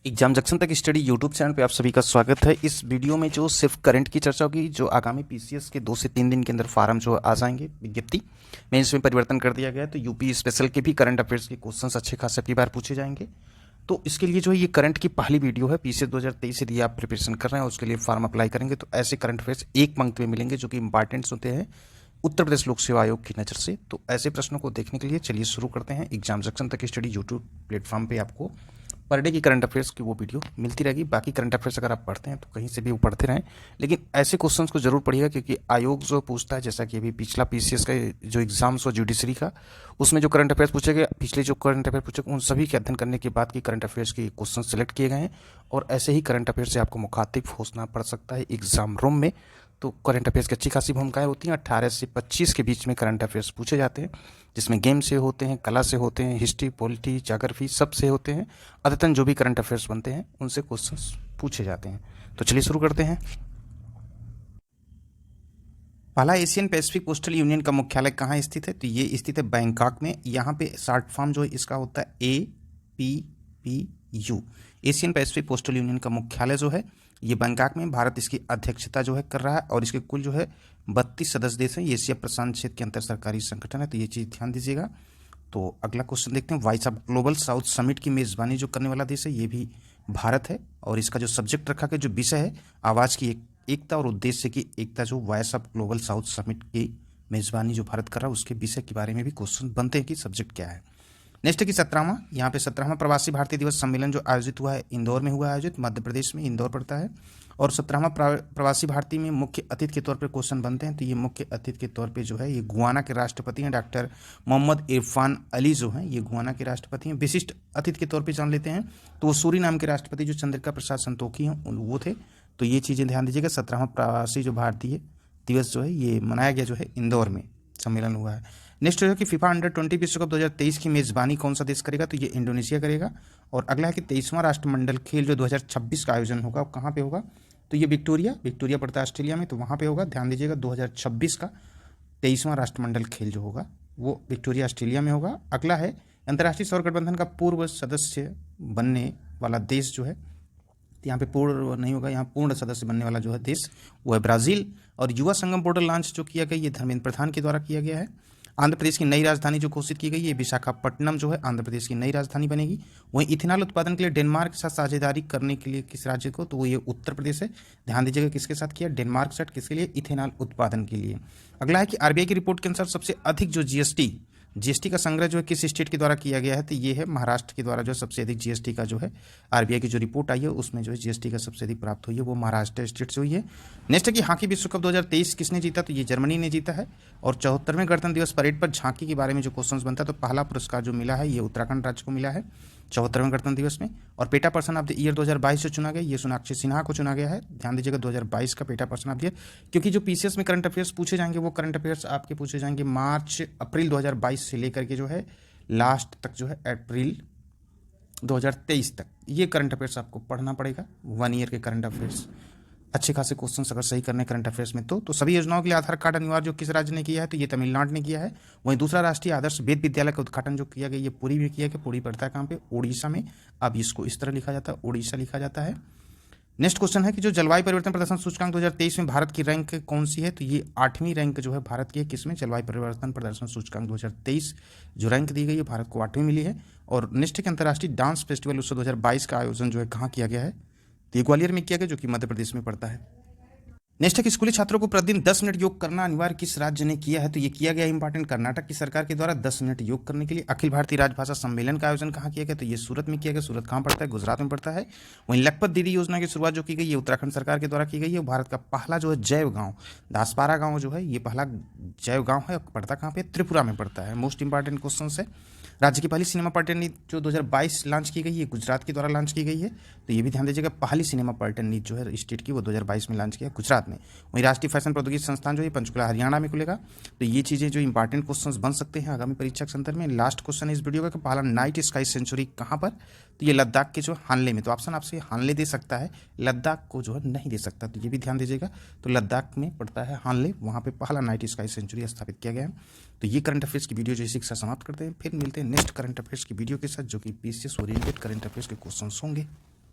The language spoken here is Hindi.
एग्जाम जंक्शन तक स्टडी यूट्यूब चैनल पे आप सभी का स्वागत है। इस वीडियो में जो सिर्फ करंट की चर्चा होगी, जो आगामी पीसीएस के 2 से 3 दिन के अंदर फार्म जो आ जाएंगे विज्ञप्ति में इसमें परिवर्तन कर दिया गया है। तो यूपी स्पेशल के भी करंट अफेयर्स के क्वेश्चंस अच्छे खासे अगली बार पूछे जाएंगे। तो इसके लिए जो है ये करंट की पहली वीडियो है। पीसीएस 2023 से यदि आप प्रिपरेशन कर रहे हैं उसके लिए फॉर्म अप्लाई करेंगे तो ऐसे करंट अफेयर्स एक पंक्ति में मिलेंगे जो कि इंपॉर्टेंट्स होते हैं उत्तर प्रदेश लोक सेवा आयोग की नज़र से। तो ऐसे प्रश्नों को देखने के लिए चलिए शुरू करते हैं। एग्जाम जंक्शन तक स्टडी यूट्यूब प्लेटफॉर्म पे आपको पर डे की करंट अफेयर्स की वो वीडियो मिलती रहेगी। बाकी करंट अफेयर्स अगर आप पढ़ते हैं तो कहीं से भी वो पढ़ते रहें, लेकिन ऐसे क्वेश्चंस को जरूर पढ़िएगा क्योंकि आयोग जो पूछता है, जैसा कि अभी पिछला पीसीएस का जो एग्जाम्स हुआ जुडिशरी का, उसमें जो करंट अफेयर्स पूछे गए, पिछले जो करंट अफेयर पूछे उन सभी के अध्ययन करने के बाद की करंट अफेयर्स के क्वेश्चन सेलेक्ट किए गए हैं। और ऐसे ही करंट अफेयर्स से आपको मुखातिब होना पड़ सकता है एग्जाम रूम में। तो करंट अफेयर्स की अच्छी खासी भूमिकाएं होती हैं। 18 से 25 के बीच में करंट अफेयर्स पूछे जाते हैं, जिसमें गेम से होते हैं, कला से होते हैं, हिस्ट्री, पॉलिटी, ज्योग्राफी सब से होते हैं। अद्यतन जो भी करंट अफेयर्स बनते हैं उनसे क्वेश्चंस पूछे जाते हैं। तो चलिए शुरू करते हैं। पहला, एशियन पैसिफिक पोस्टल यूनियन का मुख्यालय कहाँ स्थित है? तो ये स्थित है बैंकॉक में। यहाँ पे शॉर्ट फॉर्म जो है इसका होता है APPU। Asian Pacific postal union का मुख्यालय जो है ये बैंकॉक में। भारत इसकी अध्यक्षता जो है कर रहा है और इसके कुल जो है 32 सदस्य देश हैं। ये एशिया प्रशांत क्षेत्र के अंतर सरकारी संगठन है, तो ये चीज़ ध्यान दीजिएगा। तो अगला क्वेश्चन देखते हैं। Voice of global south summit की मेज़बानी जो करने वाला देश है ये भी भारत है। और इसका जो सब्जेक्ट रखा गया, जो विषय है, आवाज़ की एकता और उद्देश्य की एकता। जो voice of global south summit की मेज़बानी जो भारत कर रहा है उसके विषय के बारे में भी क्वेश्चन बनते हैं कि सब्जेक्ट क्या है। नेक्स्ट है कि 17वां, यहाँ पे 17वां प्रवासी भारतीय दिवस सम्मेलन जो आयोजित हुआ है इंदौर में हुआ है आयोजित, मध्य प्रदेश में इंदौर पड़ता है। और 17वां प्रवासी भारतीय में मुख्य अतिथि के तौर पर क्वेश्चन बनते हैं। तो ये मुख्य अतिथि के तौर पे जो है ये गुयाना के राष्ट्रपति हैं, डॉक्टर मोहम्मद इरफान अली जो हैं, ये गुयाना के राष्ट्रपति हैं। विशिष्ट अतिथि के तौर पे जान लेते हैं तो वो सूरीनाम के राष्ट्रपति जो चंद्रिका प्रसाद संतोखी हैं वो थे। तो ये चीज़ें ध्यान दीजिएगा। 17वां प्रवासी जो भारतीय दिवस जो है ये मनाया गया जो है इंदौर में सम्मेलन हुआ है। नेक्स्ट है कि फीफा अंडर-20 विश्व कप 2023 की मेज़बानी कौन सा देश करेगा? तो ये इंडोनेशिया करेगा। और अगला है कि 23वां राष्ट्रमंडल खेल जो 2026 का आयोजन होगा वो कहाँ पे होगा? तो ये विक्टोरिया पड़ता है ऑस्ट्रेलिया में, तो वहाँ पे होगा। ध्यान दीजिएगा 2026 का 23वां राष्ट्रमंडल खेल जो होगा वो विक्टोरिया ऑस्ट्रेलिया में होगा। अगला है अंतर्राष्ट्रीय सौर गठबंधन का पूर्व सदस्य बनने वाला देश जो है, तो यहाँ पे पूर्ण नहीं होगा, यहाँ पूर्ण सदस्य बनने वाला जो है देश वो है ब्राज़ील। और युवा संगम पोर्टल लॉन्च जो किया गया ये धर्मेंद्र प्रधान के द्वारा किया गया है। आंध्र प्रदेश की नई राजधानी जो घोषित की गई है विशाखापट्टनम जो है आंध्र प्रदेश की नई राजधानी बनेगी। वहीं इथेनॉल उत्पादन के लिए डेनमार्क के साथ साझेदारी करने के लिए किस राज्य को? तो वो ये उत्तर प्रदेश है। ध्यान दीजिएगा किसके साथ किया? डेनमार्क के साथ। किसके लिए? इथेनॉल उत्पादन के लिए। अगला है कि आरबीआई की रिपोर्ट के अनुसार सबसे अधिक जो जीएसटी का संग्रह जो है किस स्टेट के द्वारा किया गया है? तो ये है महाराष्ट्र के द्वारा जो सबसे अधिक जीएसटी का जो है आरबीआई की जो रिपोर्ट आई है उसमें जो है जीएसटी का सबसे अधिक प्राप्त हुई है वो महाराष्ट्र स्टेट से हुई है। नेक्स्ट है कि हॉकी विश्व कप 2023 किसने जीता? तो ये जर्मनी ने जीता है। और 74वें गणतंत्र दिवस परेड पर झांकी के बारे में जो क्वेश्चन बनता है तो पहला पुरस्कार जो मिला है ये उत्तराखंड राज्य को मिला है 74वें गणतंत्र दिवस में। और PETA person of the year 2022 से चुना गया, ये सोनाक्षी सिन्हा को चुना गया है। ध्यान दीजिएगा 2022 का PETA person of the year, क्योंकि जो पीसीएस में करंट अफेयर्स पूछे जाएंगे वो करंट अफेयर्स आपके पूछे जाएंगे मार्च अप्रैल 2022 से लेकर के जो है लास्ट तक जो है अप्रैल 2023 तक ये करंट अफेयर्स आपको पढ़ना पड़ेगा। 1 ईयर के करंट अफेयर्स अच्छे खासे क्वेश्चन अगर सही करने करंट अफेयर्स में तो सभी योजनाओं के लिए आधार कार्ड अनिवार्य जो किस राज्य ने किया है? तो ये तमिलनाडु ने किया है। वहीं दूसरा राष्ट्रीय आदर्श वेद विद्यालय का उद्घाटन जो किया गया ये पुरी में किया गया। पुरी पड़ता है कहाँ पे? उड़ीसा में। अब इसको इस तरह लिखा जाता है, उड़ीसा लिखा जाता है। नेक्स्ट क्वेश्चन है कि जो जलवायु परिवर्तन प्रदर्शन सूचकांक 2023 में भारत की रैंक कौन सी है? तो ये 8वीं रैंक जो है भारत की है। किसमें? जलवायु परिवर्तन प्रदर्शन सूचकांक 2023 जो रैंक दी गई है भारत को 8वीं मिली है। और नेक्स्ट है कि अंतर्राष्ट्रीय डांस फेस्टिवल उत्सव 2022 का आयोजन जो है कहाँ किया गया है? तो ये ग्वालियर में किया गया जो कि मध्य प्रदेश में पड़ता है। नेक्स्ट है कि स्कूली छात्रों को प्रतिदिन 10 मिनट योग करना अनिवार्य किस राज्य ने किया है? तो ये किया गया इंपॉर्टेंट कर्नाटक की सरकार के द्वारा 10 मिनट योग करने के लिए। अखिल भारतीय राजभाषा सम्मेलन का आयोजन कहाँ किया गया? तो ये सूरत में किया गया। सूरत कहाँ पड़ता है? गुजरात में पड़ता है। वहीं लखपत दीदी योजना की शुरुआत जो की गई ये उत्तराखंड सरकार के द्वारा की गई है। भारत का पहला जो है जैव गाँव दासपारा गाँव जो है ये पहला जैव गाँव है। पड़ता कहाँ पे? त्रिपुरा में पड़ता है। मोस्ट इंपॉर्टेंट क्वेश्चन है। राज्य की पहली सिनेमा पर्यटन नीति जो 2022 लॉन्च की गई है गुजरात के द्वारा लॉन्च की गई है। तो ये भी ध्यान दीजिएगा पहली सिनेमा पर्यटन नीति जो है स्टेट की वो 2022 में लॉन्च किया गुजरात में। वहीं राष्ट्रीय फैशन प्रौद्योगिकी संस्थान जो है पंचकुला हरियाणा में खुलेगा। तो ये चीज़ें जो इंपॉर्टेंट क्वेश्चंस बन सकते हैं आगामी परीक्षा के संदर्भ में। लास्ट क्वेश्चन है इस वीडियो का कि पहला नाइट स्काई सेंचुरी कहाँ पर? तो ये लद्दाख के जो हानले में। तो ऑप्शन आपसे हानले दे सकता है, लद्दाख को जो है नहीं दे सकता, तो ये भी ध्यान दीजिएगा। तो लद्दाख में पड़ता है हानले, वहाँ पे पहला नाइट स्काई सेंचुरी स्थापित किया गया है। तो ये करंट अफेयर्स की वीडियो जो इसी के साथ समाप्त करते हैं। फिर मिलते हैं नेक्स्ट करंट अफेयर्स की वीडियो के साथ जो कि पीसीएस ओरिएंटेड करंट अफेयर्स के क्वेश्चंस होंगे।